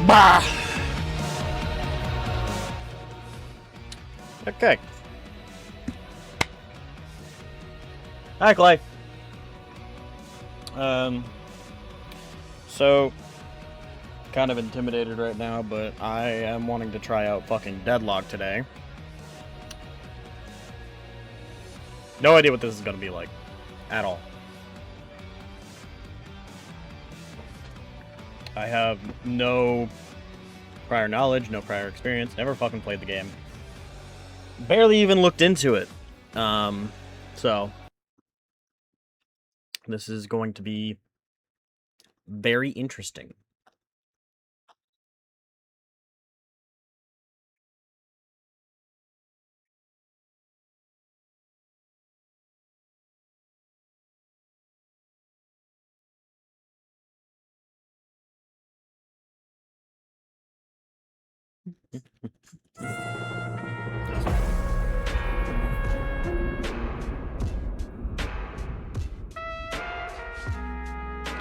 Bah! Okay. Hi, Clay. So, kind of intimidated right now, but I am wanting to try out fucking Deadlock today. No idea what this is gonna be like. At all. I have no prior knowledge, no prior experience, never fucking played the game. Barely even looked into it. So this is going to be very interesting.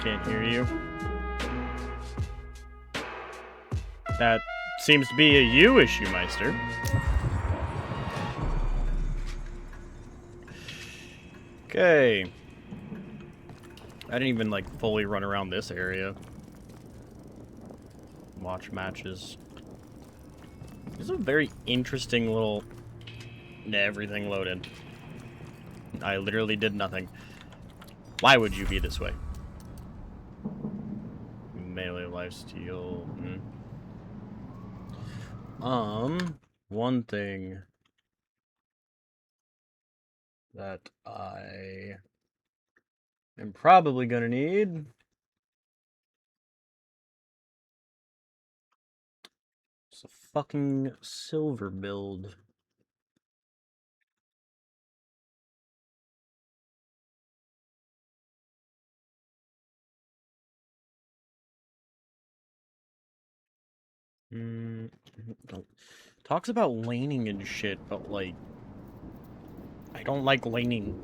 Can't hear you. That seems to be a you issue, Meister. Okay. I didn't even, like, fully run around this area. Watch matches. This is a very interesting little... Everything loaded. I literally did nothing. Why would you be this way? Melee lifesteal. One thing that I am probably gonna need is a fucking silver build. Talks about laning and shit, but like, I don't like laning.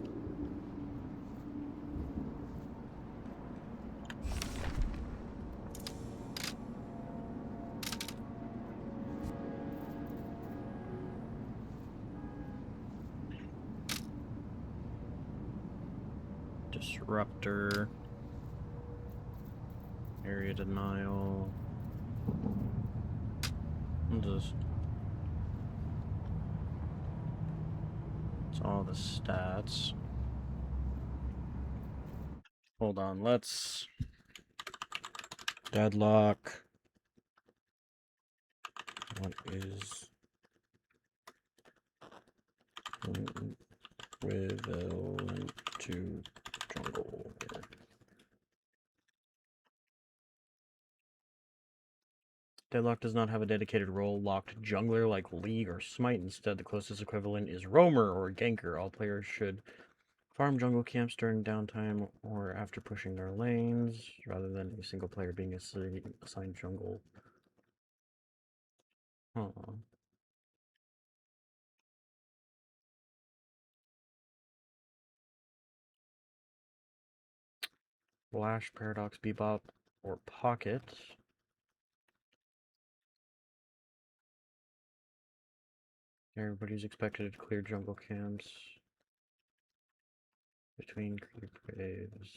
Disruptor. Area denial. Just... It's all the stats. Hold on, let's... Deadlock. What is... equivalent to jungle? Deadlock does not have a dedicated role locked jungler like League or Smite. Instead, the closest equivalent is Roamer or Ganker. All players should farm jungle camps during downtime or after pushing their lanes, rather than a single player being assigned jungle. Huh. Flash, Paradox, Bebop, or Pocket. Everybody's expected to clear jungle camps between creep waves.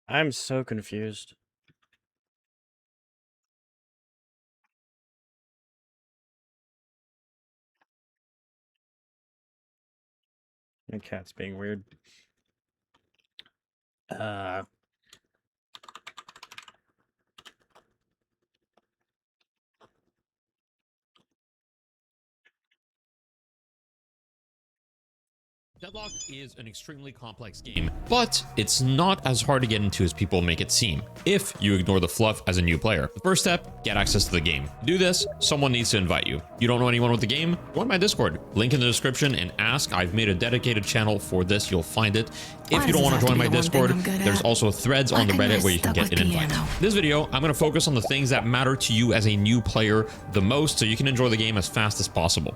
I'm so confused. My cat's being weird. Deadlock is an extremely complex game, but it's not as hard to get into as people make it seem, if you ignore the fluff as a new player. The first step, get access to the game. To do this, someone needs to invite you. You don't know anyone with the game? Join my Discord. Link in the description and ask. I've made a dedicated channel for this, you'll find it. If you don't want to join my Discord, there's also threads on the Reddit where you can get an invite. This video, I'm going to focus on the things that matter to you as a new player the most so you can enjoy the game as fast as possible.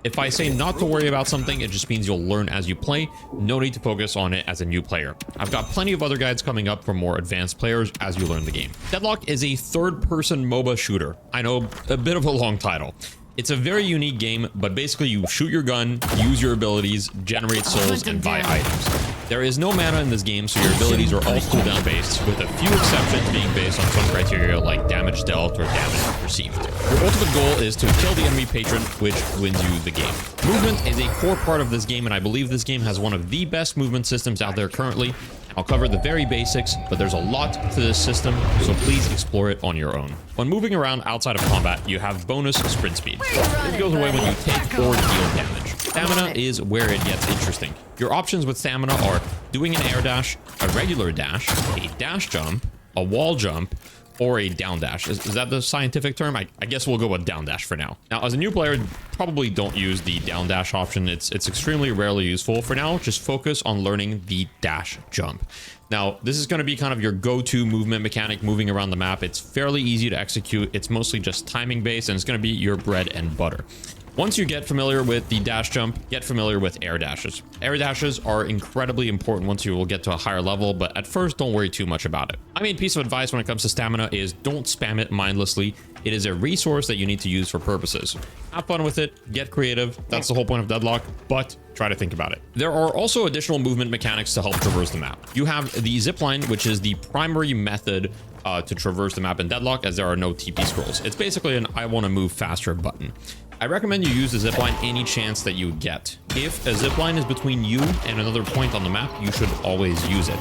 If I say not to worry about something, it just means you'll learn as you play. No need to focus on it as a new player. I've got plenty of other guides coming up for more advanced players as you learn the game. Deadlock is a third-person MOBA shooter. I know, a bit of a long title. It's a very unique game, but basically you shoot your gun, use your abilities, generate souls, and buy items. There is no mana in this game, so your abilities are all cooldown based, with a few exceptions being based on some criteria like damage dealt or damage received. Your ultimate goal is to kill the enemy patron, which wins you the game. Movement is a core part of this game, and I believe this game has one of the best movement systems out there currently. I'll cover the very basics, but there's a lot to this system, so please explore it on your own. When moving around outside of combat, you have bonus sprint speed. It goes away when you take or deal damage. Stamina is where it gets interesting. Your options with stamina are doing an air dash, a regular dash, a dash jump, a wall jump, or a down dash. Is that the scientific term? I guess we'll go with down dash for now. Now, as a new player, probably don't use the down dash option. It's extremely rarely useful. For now, just focus on learning the dash jump. Now, this is going to be kind of your go-to movement mechanic moving around the map. It's fairly easy to execute. It's mostly just timing based, and it's going to be your bread and butter. Once you get familiar with the dash jump, get familiar with air dashes. Air dashes are incredibly important once you will get to a higher level, but at first don't worry too much about it. My main piece of advice when it comes to stamina is don't spam it mindlessly. It is a resource that you need to use for purposes. Have fun with it, get creative. That's the whole point of Deadlock, but try to think about it. There are also additional movement mechanics to help traverse the map. You have the zipline, which is the primary method to traverse the map in Deadlock, as there are no TP scrolls. It's basically an I want to move faster button. I recommend you use the zipline any chance that you get. If a zipline is between you and another point on the map, you should always use it.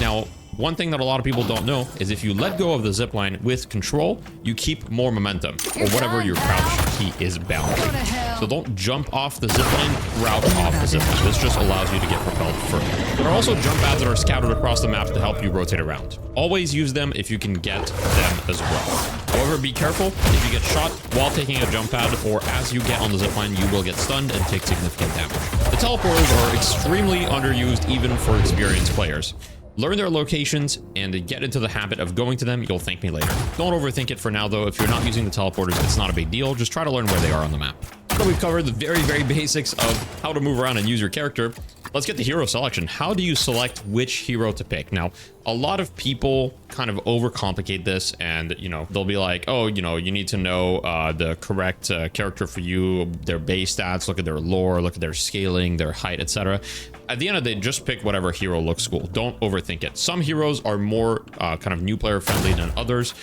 Now, one thing that a lot of people don't know is if you let go of the zipline with control, you keep more momentum, or whatever your crouch key is bound to. So don't jump off the zipline, crouch off the zipline. This just allows you to get propelled further. There are also jump pads that are scattered across the map to help you rotate around. Always use them if you can get them as well. However, be careful. If you get shot while taking a jump pad or as you get on the zipline, you will get stunned and take significant damage. The teleporters are extremely underused even for experienced players. Learn their locations and get into the habit of going to them. You'll thank me later. Don't overthink it for now, though. If you're not using the teleporters, it's not a big deal. Just try to learn where they are on the map. Now that we've covered the very, very basics of how to move around and use your character, let's get the hero selection. How do you select which hero to pick? Now, a lot of people kind of overcomplicate this, and they'll be like, oh, you need to know the correct character for you, their base stats, look at their lore, look at their scaling, their height, etc. At the end of the day, just pick whatever hero looks cool. Don't overthink it. Some heroes are more kind of new player friendly than others.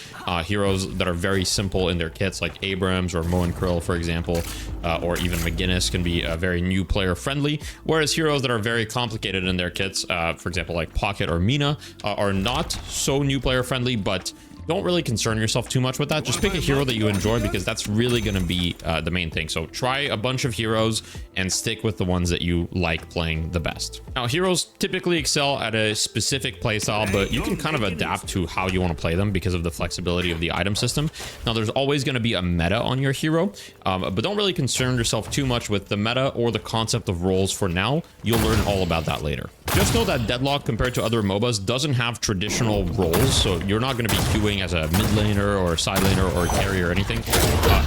Heroes that are very simple in their kits, like Abrams or Moen Krill, for example, or even McGinnis, can be very new player friendly. Whereas heroes that are very complicated in their kits, for example, like Pocket or Mina, are not so new player friendly, but don't really concern yourself too much with that. Just pick a hero that you enjoy, because that's really going to be the main thing. So try a bunch of heroes and stick with the ones that you like playing the best. Now, heroes typically excel at a specific playstyle, but you can kind of adapt to how you want to play them because of the flexibility of the item system. Now, there's always going to be a meta on your hero, but don't really concern yourself too much with the meta or the concept of roles for now. You'll learn all about that later. Just know that Deadlock, compared to other MOBAs, doesn't have traditional roles, so you're not going to be queuing as a mid laner or a side laner or a carrier or anything.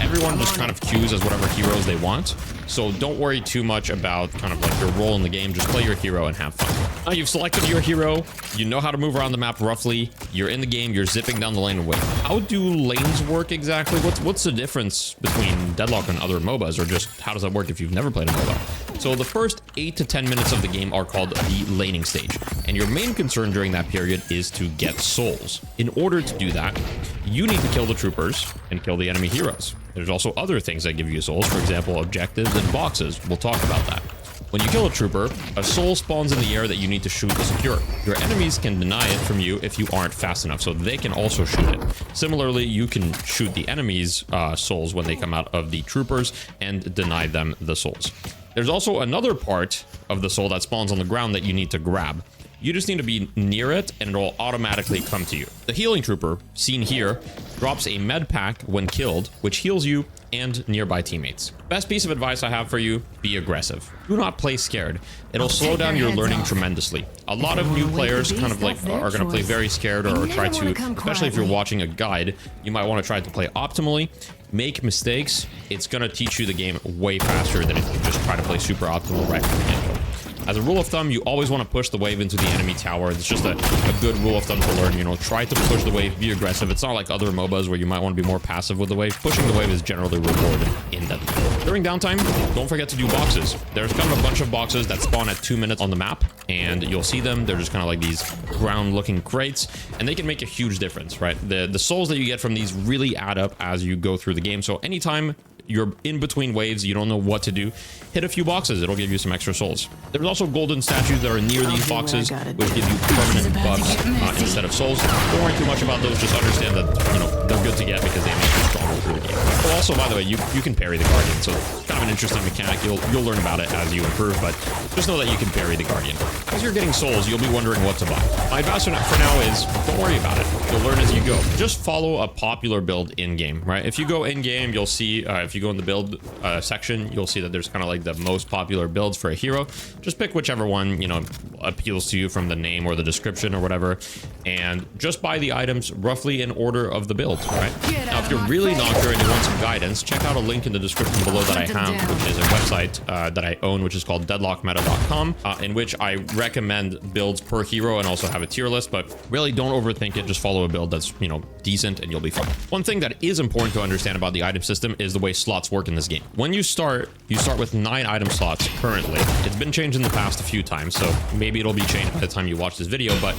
Everyone just kind of queues as whatever heroes they want, so don't worry too much about kind of like your role in the game. Just play your hero and have fun. Now you've selected your hero, you know how to move around the map roughly, you're in the game, you're zipping down the lane and wait. How do lanes work exactly? What's the difference between Deadlock and other MOBAs, or just how does that work if you've never played a MOBA? So the first 8 to 10 minutes of the game are called the laning stage, and your main concern during that period is to get souls. In order to do that, you need to kill the troopers and kill the enemy heroes. There's also other things that give you souls, for example, objectives and boxes. We'll talk about that. When you kill a trooper, a soul spawns in the air that you need to shoot to secure. Your enemies can deny it from you if you aren't fast enough, so they can also shoot it. Similarly, you can shoot the enemy's souls when they come out of the troopers and deny them the souls. There's also another part of the soul that spawns on the ground that you need to grab. You just need to be near it and it will automatically come to you. The healing trooper, seen here, drops a med pack when killed, which heals you and nearby teammates. Best piece of advice I have for you, be aggressive. Do not play scared. It'll slow down your learning tremendously. A lot of new players kind of like are going to play very scared or try to, especially if you're watching a guide, you might want to try to play optimally. make mistakes, it's going to teach you the game way faster than if you just try to play super optimal right from the get-go. As a rule of thumb, you always want to push the wave into the enemy tower. It's just a good rule of thumb to learn. You know, try to push the wave, be aggressive. It's not like other MOBAs where you might want to be more passive with the wave. Pushing the wave is generally rewarded in that. During downtime, don't forget to do boxes. There's kind of a bunch of boxes that spawn at 2 minutes on the map, and you'll see them. They're just kind of like these ground-looking crates, and they can make a huge difference, right? The souls that you get from these really add up as you go through the game. So anytime you're in between waves, you don't know what to do, hit a few boxes. It'll give you some extra souls. There's also golden statues that are near these boxes, which give you permanent buffs instead of souls. Don't worry too much about those. Just understand that, you know, they're good to get because they make you stronger through the game. But also, by the way, you can parry the Guardian, so it's kind of an interesting mechanic. You'll learn about it as you improve, but just know that you can parry the Guardian. As you're getting souls, you'll be wondering what to buy. My advice for now is don't worry about it. You'll learn as you go. Just follow a popular build in-game, right? If you go in-game, you'll see, if you go in the build section, you'll see that there's kind of like the most popular builds for a hero. Just pick whichever one, you know, appeals to you from the name or the description or whatever, and just buy the items roughly in order of the build, right? Now, if you're really not sure and you want some guidance, check out a link in the description below that I have, which is a website that I own, which is called deadlockmeta.com, in which I recommend builds per hero and also have a tier list, but really don't overthink it. Just follow a build that's, you know, decent and you'll be fine. One thing that is important to understand about the item system is the way slots work in this game. When you start with 9 item slots currently. It's been changed in the past a few times, so maybe it'll be changed by the time you watch this video, but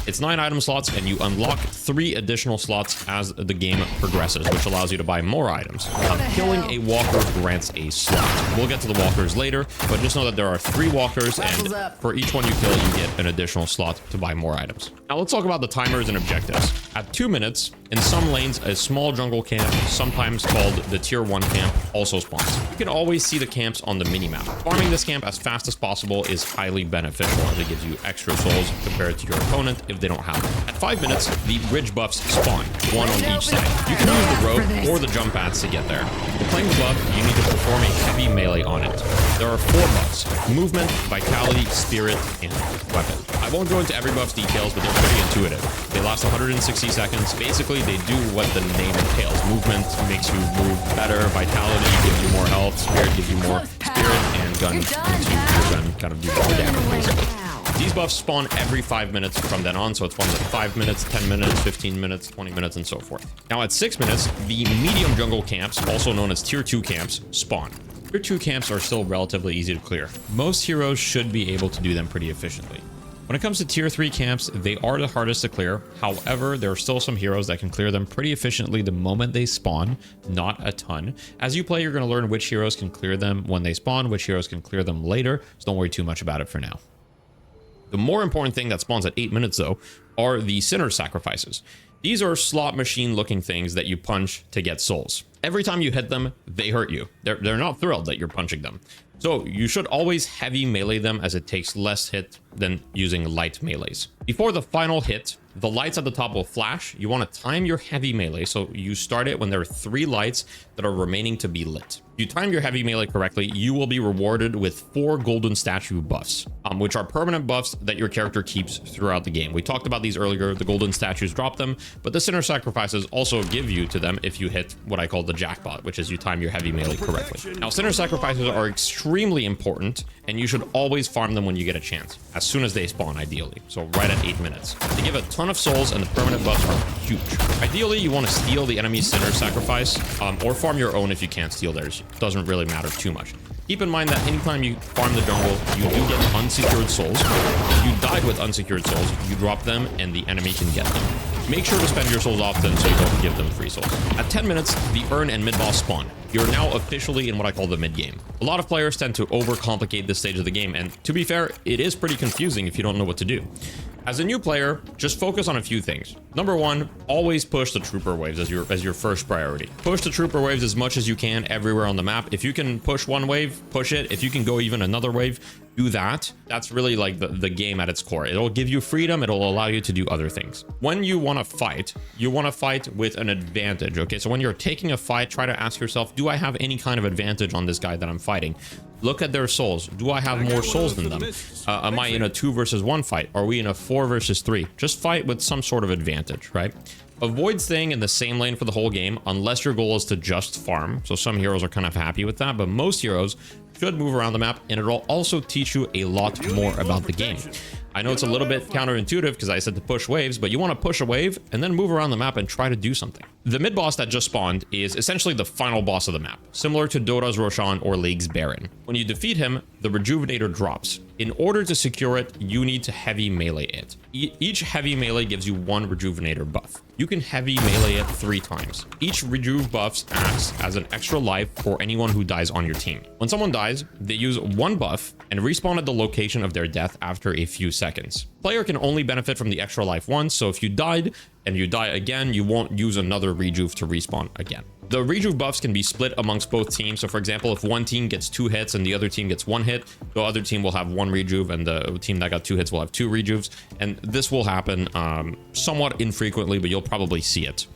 it's 9 item slots and you unlock 3 additional slots as the game progresses, which allows you to buy more items. Killing a walker grants a slot. We'll get to the walkers later, but just know that there are 3 walkers, and for each one you kill, you get an additional slot to buy more items. Now let's talk about the timers and objectives. At 2 minutes, in some lanes, a small jungle camp, sometimes called the tier 1 camp, also spawns. You can always see the camps on the minimap. Farming this camp as fast as possible is highly beneficial as it gives you extra souls compared to your opponent if they don't have them. At 5 minutes, the bridge buffs spawn, 1 on each side. You can use the rope or the jump pads to get there. When playing the buff, you need to perform a heavy melee on it. There are 4 buffs: movement, vitality, spirit, and weapon. I won't go into every buff's details, but they're pretty intuitive. They last 160 seconds. Basically, they do what the name entails. Movement makes you move better, vitality gives you more health, spirit gives you more spirit, and gun makes your gun kind of do more damage, basically. These buffs spawn every 5 minutes from then on, so it spawns at 5 minutes, 10 minutes, 15 minutes, 20 minutes, and so forth. Now at 6 minutes, the medium jungle camps, also known as tier 2 camps, spawn. Tier 2 camps are still relatively easy to clear. Most heroes should be able to do them pretty efficiently. When it comes to tier 3 camps, they are the hardest to clear. However, there are still some heroes that can clear them pretty efficiently the moment they spawn, not a ton. As you play, you're going to learn which heroes can clear them when they spawn, which heroes can clear them later, so don't worry too much about it for now. The more important thing that spawns at 8 minutes, though, are the Sinner Sacrifices. These are slot machine looking things that you punch to get souls. Every time you hit them, they hurt you. They're not thrilled that you're punching them. So you should always heavy melee them, as it takes less hit than using light melees. Before the final hit, the lights at the top will flash. You want to time your heavy melee, so you start it when there are 3 lights that are remaining to be lit. If you time your heavy melee correctly, you will be rewarded with 4 golden statue buffs, which are permanent buffs that your character keeps throughout the game. We talked about these earlier. The golden statues drop them, but the Sinner Sacrifices also give you to them if you hit what I call the jackpot, which is you time your heavy melee correctly. Now, Sinner Sacrifices are extremely important, and you should always farm them when you get a chance, as soon as they spawn, ideally. So right at 8 minutes. They give a ton of souls, and the permanent buffs are huge. Ideally, you want to steal the enemy's Sinner Sacrifice, or farm your own if you can't steal theirs. It doesn't really matter too much. Keep in mind that anytime you farm the jungle, you do get unsecured souls. If you died with unsecured souls, you drop them and the enemy can get them. Make sure to spend your souls often so you don't give them free souls. At 10 minutes, the urn and mid-boss spawn. You're now officially in what I call the mid-game. A lot of players tend to overcomplicate this stage of the game, and to be fair, it is pretty confusing if you don't know what to do. As a new player, just focus on a few things. Number 1, always push the trooper waves as your first priority. Push the trooper waves as much as you can everywhere on the map. If you can push one wave, push it. If you can go even another wave, do that. That's really like the game at its core. It'll give you freedom. It'll allow you to do other things. When you want to fight with an advantage. Okay, so when you're taking a fight, try to ask yourself, do I have any kind of advantage on this guy that I'm fighting? Look at their souls. Do I have more souls than them? Am I in a 2 versus 1 fight? Are we in a 4 versus 3? Just fight with some sort of advantage, right? Avoid staying in the same lane for the whole game unless your goal is to just farm. So some heroes are kind of happy with that, but most heroes should move around the map, and it'll also teach you a lot more about the game. I know it's a little bit counterintuitive because I said to push waves, but you want to push a wave and then move around the map and try to do something. The mid boss that just spawned is essentially the final boss of the map, similar to Dota's Roshan or League's Baron. When you defeat him, the Rejuvenator drops. In order to secure it, you need to heavy melee it. Each heavy melee gives you 1 Rejuvenator buff. You can heavy melee it 3 times. Each Rejuve buff acts as an extra life for anyone who dies on your team. When someone dies, they use 1 buff and respawn at the location of their death after a few seconds. Player can only benefit from the extra life once, so if you died and you die again, you won't use another Rejuve to respawn again. The Rejuve buffs can be split amongst both teams. So for example, if one team gets 2 hits and the other team gets 1 hit, the other team will have 1 Rejuve and the team that got 2 hits will have 2 Rejuves. And this will happen somewhat infrequently, but you'll probably see it.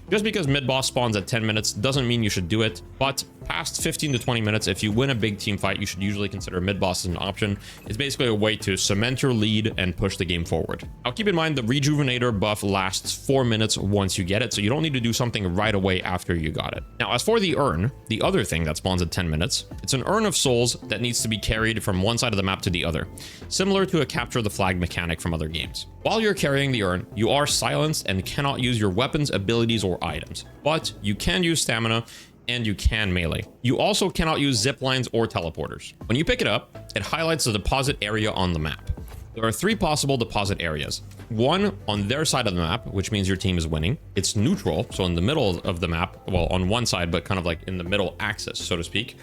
Just because mid-boss spawns at 10 minutes doesn't mean you should do it, but past 15 to 20 minutes, if you win a big team fight, you should usually consider mid-boss as an option. It's basically a way to cement your lead and push the game forward. Now keep in mind the Rejuvenator buff lasts 4 minutes once you get it, so you don't need to do something right away after you got it. Now as for the urn, the other thing that spawns at 10 minutes, it's an urn of souls that needs to be carried from one side of the map to the other, similar to a capture the flag mechanic from other games. While you're carrying the urn, you are silenced and cannot use your weapons, abilities, or items, but you can use stamina and you can melee. You also cannot use zip lines or teleporters. When you pick it up, it highlights the deposit area on the map. There are 3 possible deposit areas. One on their side of the map, which means your team is winning. It's neutral, so in the middle of the map, well, on one side, but kind of like in the middle axis, so to speak,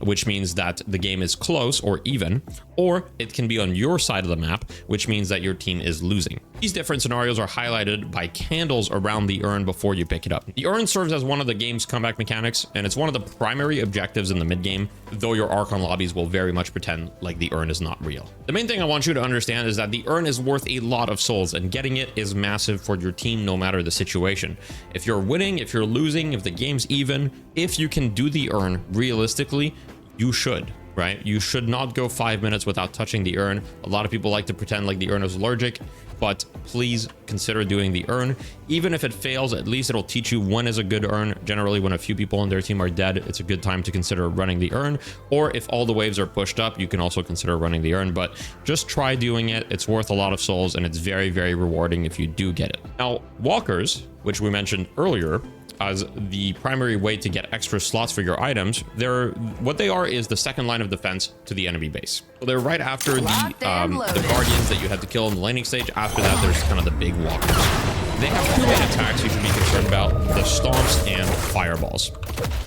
which means that the game is close or even, or it can be on your side of the map, which means that your team is losing. These different scenarios are highlighted by candles around the urn before you pick it up. The urn serves as one of the game's comeback mechanics, and it's one of the primary objectives in the mid game, though your Archon lobbies will very much pretend like the urn is not real. The main thing I want you to understand is that the urn is worth a lot of souls, and getting it is massive for your team no matter the situation. If you're winning, if you're losing, if the game's even, if you can do the urn realistically, you should. Right? You should not go 5 minutes without touching the urn. A lot of people like to pretend like the urn is allergic, but please consider doing the urn. Even if it fails, at least it'll teach you when is a good urn. Generally, when a few people on their team are dead, it's a good time to consider running the urn. Or if all the waves are pushed up, you can also consider running the urn, but just try doing it. It's worth a lot of souls, and it's very, very rewarding if you do get it. Now, walkers, which we mentioned earlier, as the primary way to get extra slots for your items, what they are is the second line of defense to the enemy base. So they're right after the guardians that you have to kill in the laning stage. After that, there's kind of the big walkers. They have 2 main attacks you should be concerned about: the stomps and fireballs.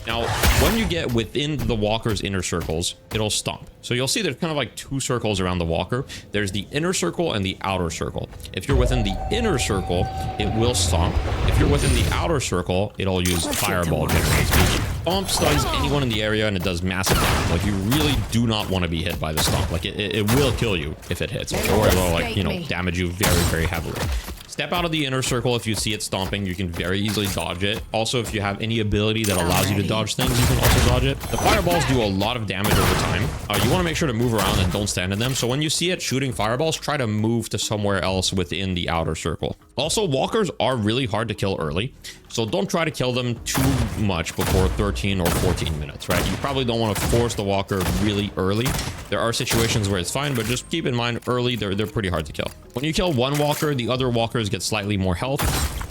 Now, when you get within the walker's inner circles, it'll stomp. So you'll see there's kind of like 2 circles around the walker. There's the inner circle and the outer circle. If you're within the inner circle, it will stomp. If you're within the outer circle, it'll use fireball, generally speaking. Stomp stuns anyone in the area, and it does massive damage. Like, you really do not want to be hit by the stomp. Like, it will kill you if it hits, or it will, like, you know, damage you very, very heavily. Step out of the inner circle if you see it stomping. You can very easily dodge it. Also, if you have any ability that allows you to dodge things, you can also dodge it. The fireballs do a lot of damage over time. You want to make sure to move around and don't stand in them. So when you see it shooting fireballs, try to move to somewhere else within the outer circle. Also, walkers are really hard to kill early, so don't try to kill them too much before 13 or 14 minutes, right? You probably don't want to force the walker really early. There are situations where it's fine, but just keep in mind early, they're pretty hard to kill. When you kill one walker, the other walkers get slightly more health.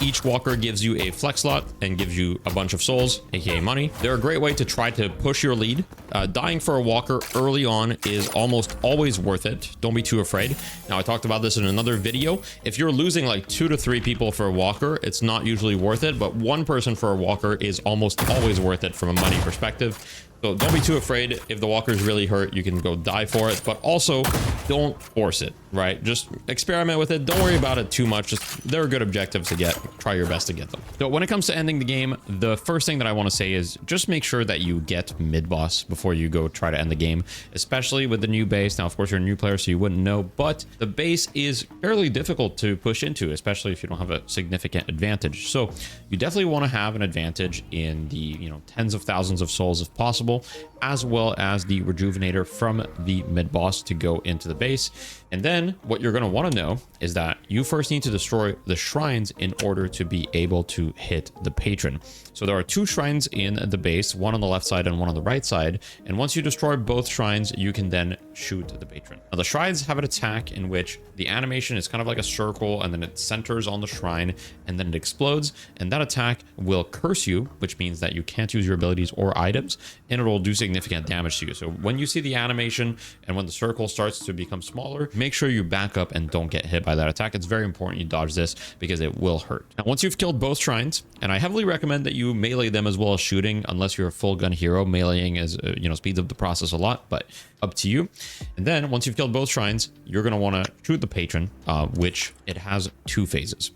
Each walker gives you a flex slot and gives you a bunch of souls, aka money. They're a great way to try to push your lead. Dying for a walker early on is almost always worth it. Don't be too afraid. Now, I talked about this in another video. If you're losing like 2 to 3 people for a walker, it's not usually worth it, but 1 person for a walker is almost always worth it from a money perspective. So don't be too afraid. If the walker's really hurt, you can go die for it, but also don't force it, right? Just experiment with it. Don't worry about it too much. Just, they're good objectives to get. Try your best to get them. So when it comes to ending the game, the first thing that I want to say is just make sure that you get mid-boss before before you go try to end the game, especially with the new base. Now, of course, you're a new player, so you wouldn't know, but the base is fairly difficult to push into, especially if you don't have a significant advantage. So you definitely want to have an advantage in the, you know, tens of thousands of souls if possible, as well as the rejuvenator from the mid boss to go into the base. And then what you're going to want to know is that you first need to destroy the shrines in order to be able to hit the patron. So there are 2 shrines in the base, one on the left side and one on the right side. And once you destroy both shrines, you can then shoot the patron. Now the shrines have an attack in which the animation is kind of like a circle, and then it centers on the shrine, and then it explodes. And that attack will curse you, which means that you can't use your abilities or items, and it'll do significant damage to you. So when you see the animation and when the circle starts to become smaller, make sure you back up and don't get hit by that attack. It's very important you dodge this because it will hurt. Now, once you've killed both shrines, and I heavily recommend that you melee them as well as shooting, unless you're a full gun hero. Meleeing is, you know, speeds up the process a lot, but up to you. And then once you've killed both shrines, you're going to want to shoot the patron, which it has 2 phases.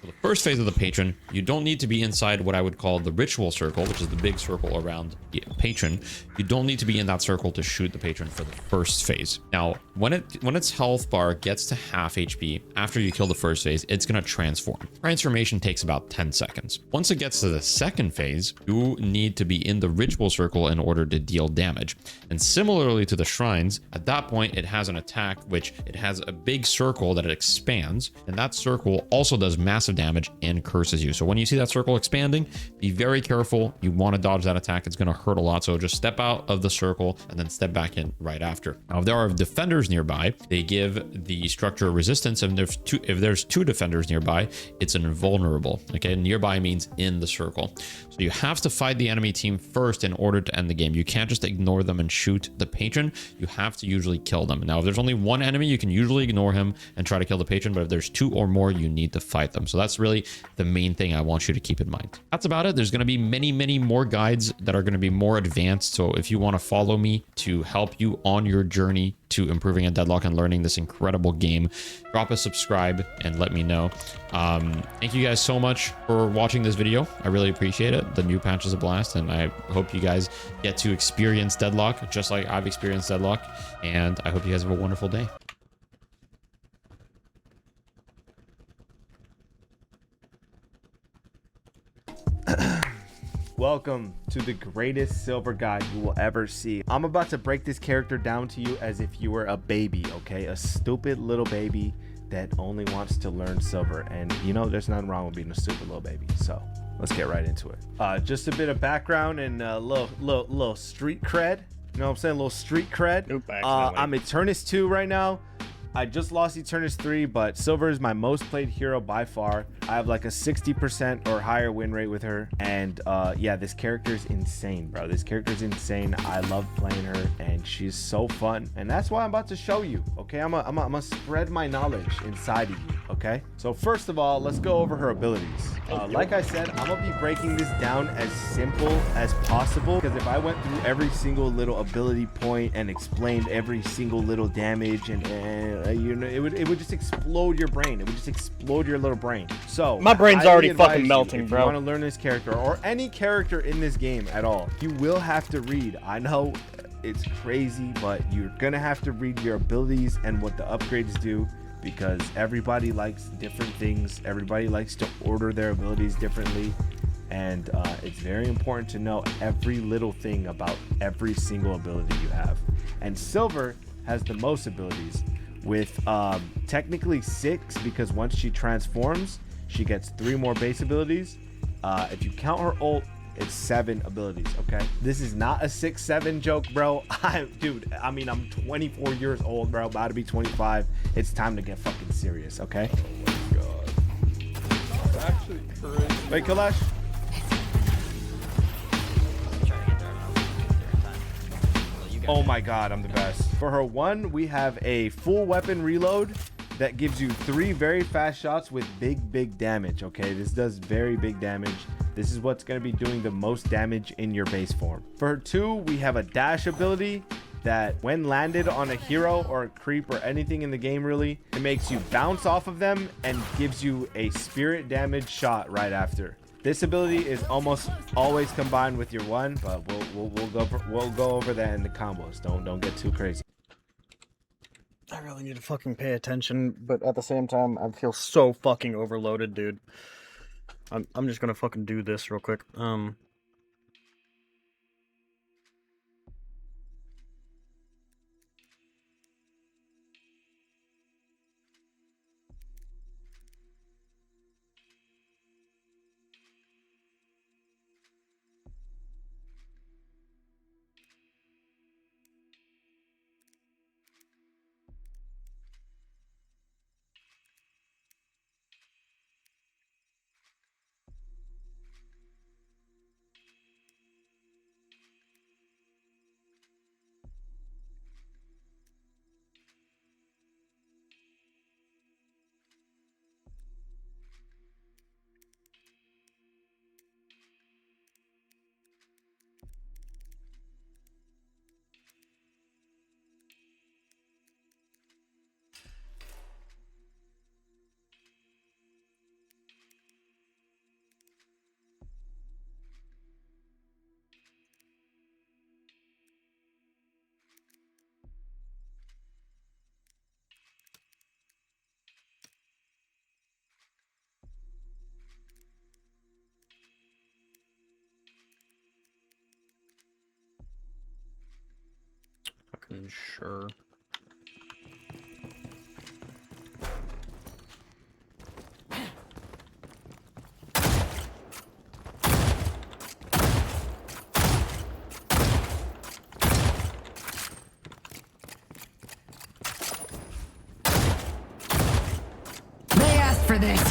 For the first phase of the patron, you don't need to be inside what I would call the ritual circle, which is the big circle around the patron. You don't need to be in that circle to shoot the patron for the first phase. Now, when its health bar gets to half HP after you kill the first phase, it's going to transform. Transformation takes about 10 seconds. Once it gets to the second phase, you need to be in the ritual circle in order to deal damage. And similarly to the shrines, at that point, it has an attack which it has a big circle that it expands, and that circle also does massive damage and curses you. So when you see that circle expanding, be very careful. You want to dodge that attack. It's going to hurt a lot. So just step out of the circle and then step back in right after. Now, if there are defenders nearby, they give the structure resistance. And if there's 2 defenders nearby, it's an invulnerable. Okay, nearby means in the circle. So you have to fight the enemy team first in order to end the game. You can't just ignore them and shoot the patron. You have to usually kill them. Now, if there's only 1 enemy, you can usually ignore him and try to kill the patron. But if there's 2 or more, you need to fight them. So that's really the main thing I want you to keep in mind. That's about it. There's going to be many more guides that are going to be more advanced. So if you want to follow me to help you on your journey to improving at Deadlock and learning this incredible game, drop a subscribe and let me know. Thank you guys so much for watching this video. I really appreciate it. The new patch is a blast, and I hope you guys get to experience Deadlock just like I've experienced Deadlock. And I hope you guys have a wonderful day. Welcome to the greatest silver guide you will ever see. I'm about to break this character down to you as if you were a baby, okay? A stupid little baby that only wants to learn silver. And you know, there's nothing wrong with being a stupid little baby. So let's get right into it. Just a bit of background and a little street cred. You know what I'm saying? A little street cred. Nope, I'm Eternus 2 right now. I just lost Eternus 3, but Silver is my most played hero by far. I have like a 60% or higher win rate with her. And yeah, this character is insane, bro. This character is insane. I love playing her, and she's so fun. And that's why I'm about to show you, okay? I'm gonna spread my knowledge inside of you, okay? So first of all, let's go over her abilities. Like I said, I'm gonna be breaking this down as simple as possible, because if I went through every single little ability point and explained every single little damage and you know, it would just explode your brain. It would just explode your little brain. So my brain's I already advise fucking you, melting, if bro. you want to learn this character or any character in this game at all, you will have to read. I know it's crazy, but you're gonna have to read your abilities and what the upgrades do, because everybody likes different things. Everybody likes to order their abilities differently, and it's very important to know every little thing about every single ability you have. And Silver has the most abilities, with technically 6, because once she transforms, she gets 3 more base abilities. If you count her ult, it's 7 abilities. Okay, this is not a 6-7 joke, bro. Dude, I mean, I'm 24 years old, bro, about to be 25. It's time to get fucking serious. Okay. Oh my god, that's actually crazy. Wait, Kalash. Oh my god, I'm the best. For her 1, we have a full weapon reload that gives you 3 very fast shots with big damage. Okay, this does very big damage. This is what's going to be doing the most damage in your base form. For her 2, we have a dash ability that when landed on a hero or a creep or anything in the game, really, it makes you bounce off of them and gives you a spirit damage shot right after. This ability is almost always combined with your 1, but we'll go over that in the combos. Don't get too crazy. I really need to fucking pay attention, but at the same time, I feel so fucking overloaded, dude. I'm just gonna fucking do this real quick. Fucking sure. They asked for this.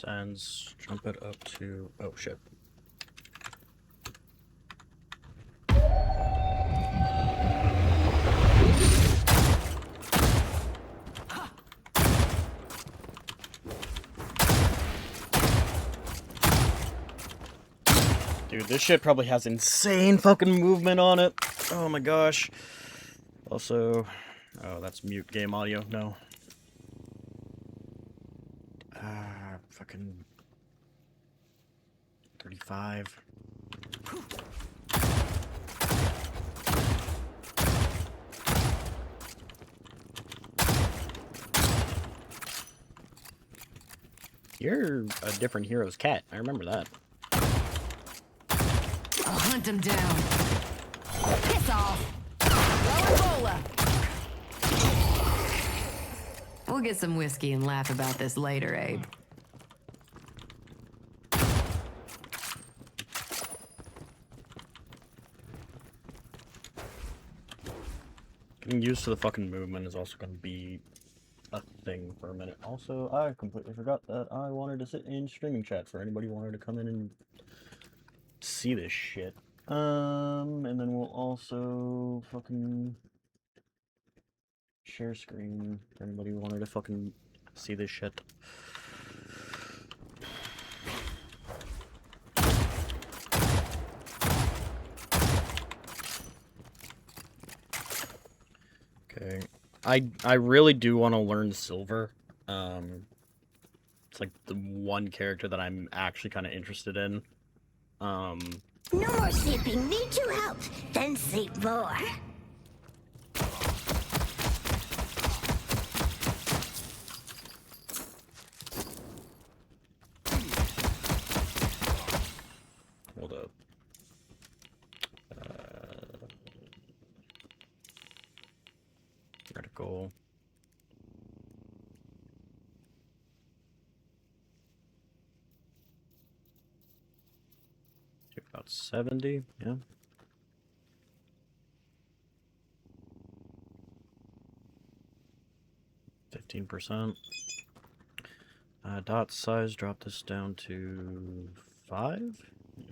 Sands, jump it up to... Oh, shit. Dude, this shit probably has insane fucking movement on it. Oh my gosh. Also... Oh, that's mute game audio. No. Fucking 35. You're a different hero's cat. I remember that. I'll hunt him down. Piss off. Rolla. We'll get some whiskey and laugh about this later, Abe. Getting used to the fucking movement is also going to be a thing for a minute. Also, I completely forgot that I wanted to sit in streaming chat for anybody who wanted to come in and see this shit. And then we'll also fucking share screen for anybody who wanted to fucking see this shit. Okay. I really do want to learn Silver. It's like the one character that I'm actually kind of interested in. No more sleeping. Need you help? Then sleep more. Hold up. Critical. About 70, yeah. %. Dot size, drop this down to 5. Yeah.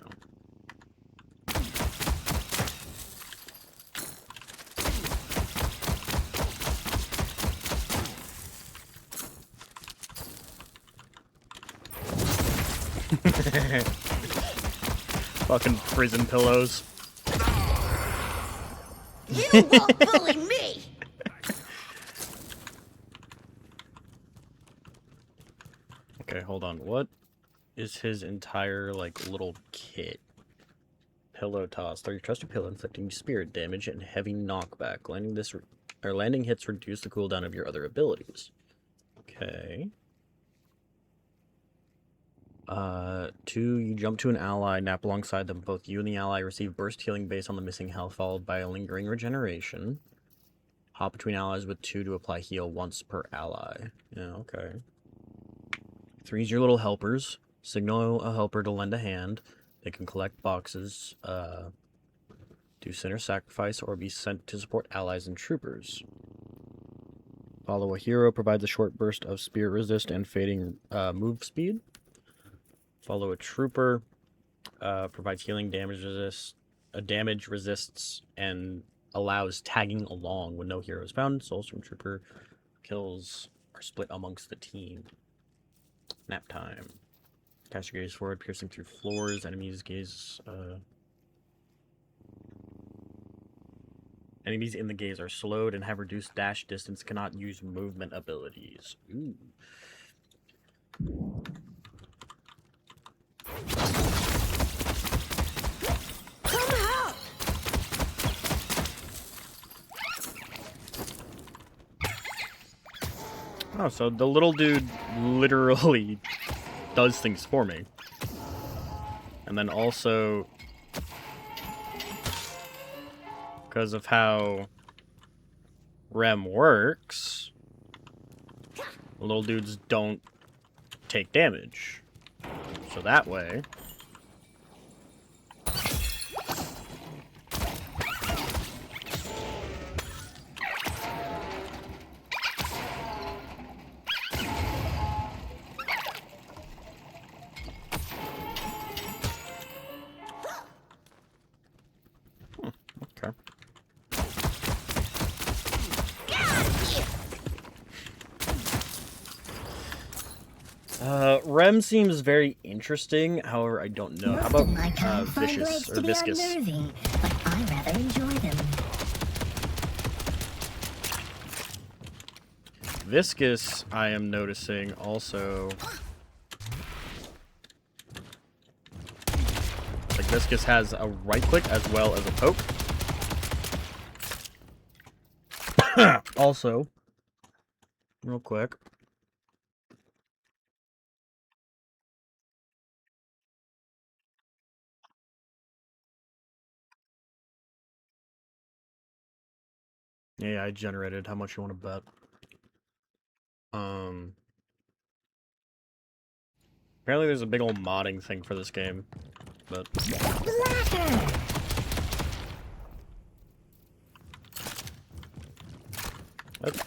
Fucking prison pillows. You won't bully me. on. What is his entire, like, little kit? Pillow toss. Throw your trusty pillow, inflicting spirit damage and heavy knockback. Landing hits reduce the cooldown of your other abilities. Okay. 2, you jump to an ally, nap alongside them. Both you and the ally receive burst healing based on the missing health, followed by a lingering regeneration. Hop between allies with 2 to apply heal once per ally. Yeah, okay. 3 is your little helpers. Signal a helper to lend a hand. They can collect boxes, do center sacrifice, or be sent to support allies and troopers. Follow a hero provides a short burst of spirit resist and fading move speed. Follow a trooper provides healing damage resists and allows tagging along when no hero is found. Souls from trooper kills are split amongst the team. Nap time. Cast your gaze forward, piercing through floors. Enemies in the gaze are slowed and have reduced dash distance, cannot use movement abilities. Ooh. Come help! Oh, so the little dude literally does things for me. And then also, because of how Rem works, little dudes don't take damage. So that way... Okay. Rem seems very interesting, however, I don't know. How Most about of my kind find Vicious legs or to be Viscous? unnerving, but I rather enjoy them. Viscous, I am noticing also. Like, Viscous has a right click as well as a poke. Also, real quick. Yeah, I generated how much you want to bet. Apparently there's a big old modding thing for this game, but Blacker!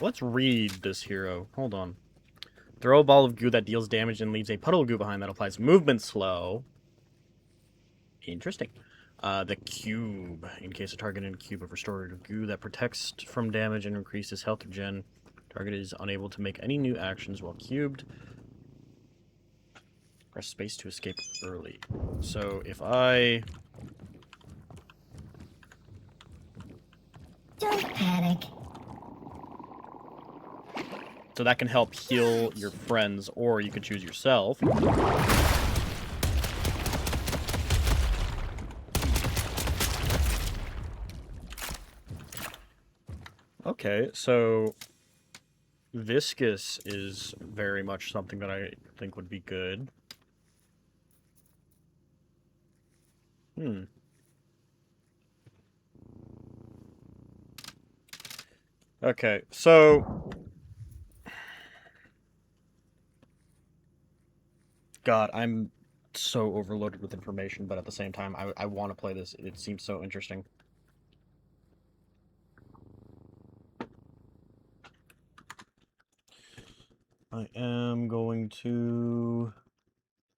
let's read this hero. Hold on. Throw a ball of goo that deals damage and leaves a puddle of goo behind that applies movement slow. Interesting. The cube. In case a target in a cube of restorative goo that protects from damage and increases health regen. Target is unable to make any new actions while cubed. Press space to escape early. So if I... Don't panic. So that can help heal your friends, or you could choose yourself. Okay, so Viscous is very much something that I think would be good. Okay, so... God, I'm so overloaded with information, but at the same time, I want to play this. It seems so interesting. I am going to...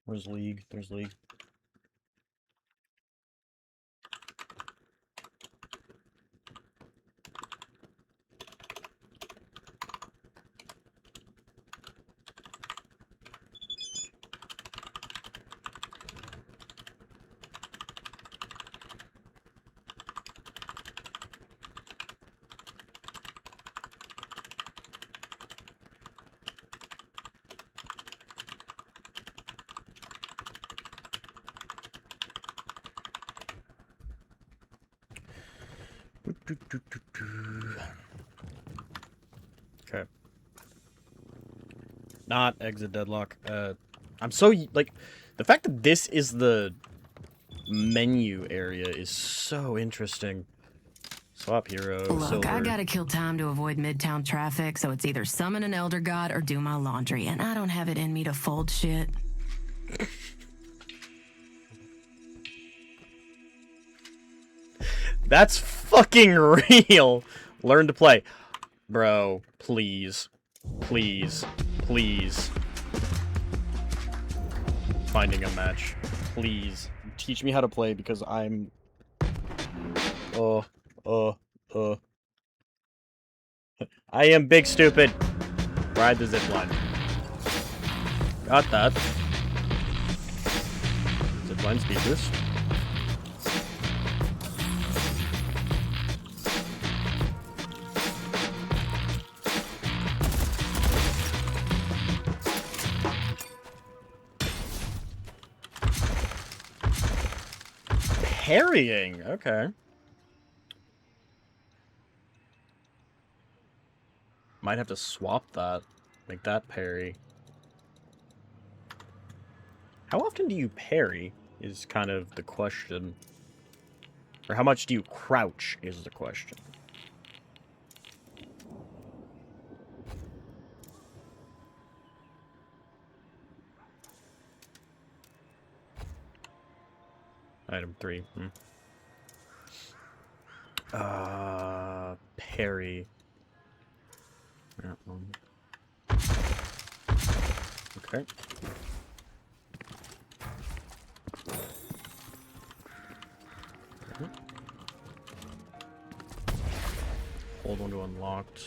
Where's League? There's League. Okay. Not exit deadlock. I'm so like the fact that this is the menu area is so interesting. Swap hero. Look, silver. I gotta kill time to avoid midtown traffic, so it's either summon an elder god or do my laundry, and I don't have it in me to fold shit. That's fucking real. Learn to play. Bro, please. Please. Please. Finding a match. Please. Teach me how to play because I'm... I am big stupid. Ride the zipline. Got that. Zipline speakers. Parrying, okay. Might have to swap that. Make that parry. How often do you parry is kind of the question. Or how much do you crouch is the question. Item 3. Parry. That one. Okay. Hold on to unlocked.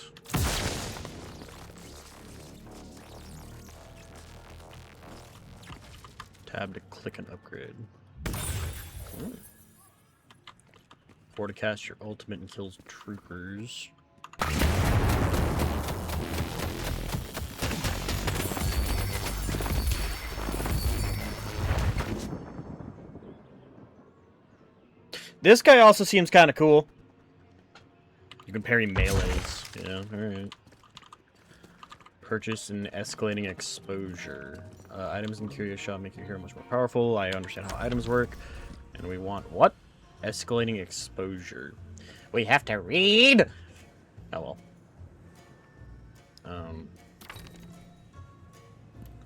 Tab to click and upgrade. Ooh. 4 to cast your ultimate and kills troopers. This guy also seems kind of cool. You can parry melees. Yeah, alright. Purchase and escalating exposure. Items in Curious Shop make your hero much more powerful. I understand how items work. And we want what? Escalating exposure. We have to read! Oh well.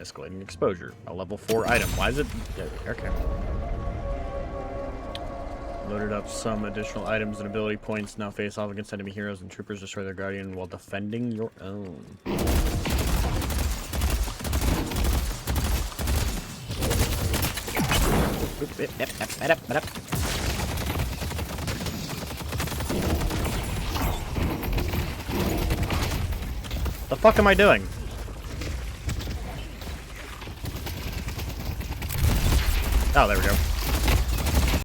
Escalating exposure. A level 4 item. Why is it... Okay. Loaded up some additional items and ability points. Now face off against enemy heroes and troopers. Destroy their guardian while defending your own. The fuck am I doing? Oh, there we go.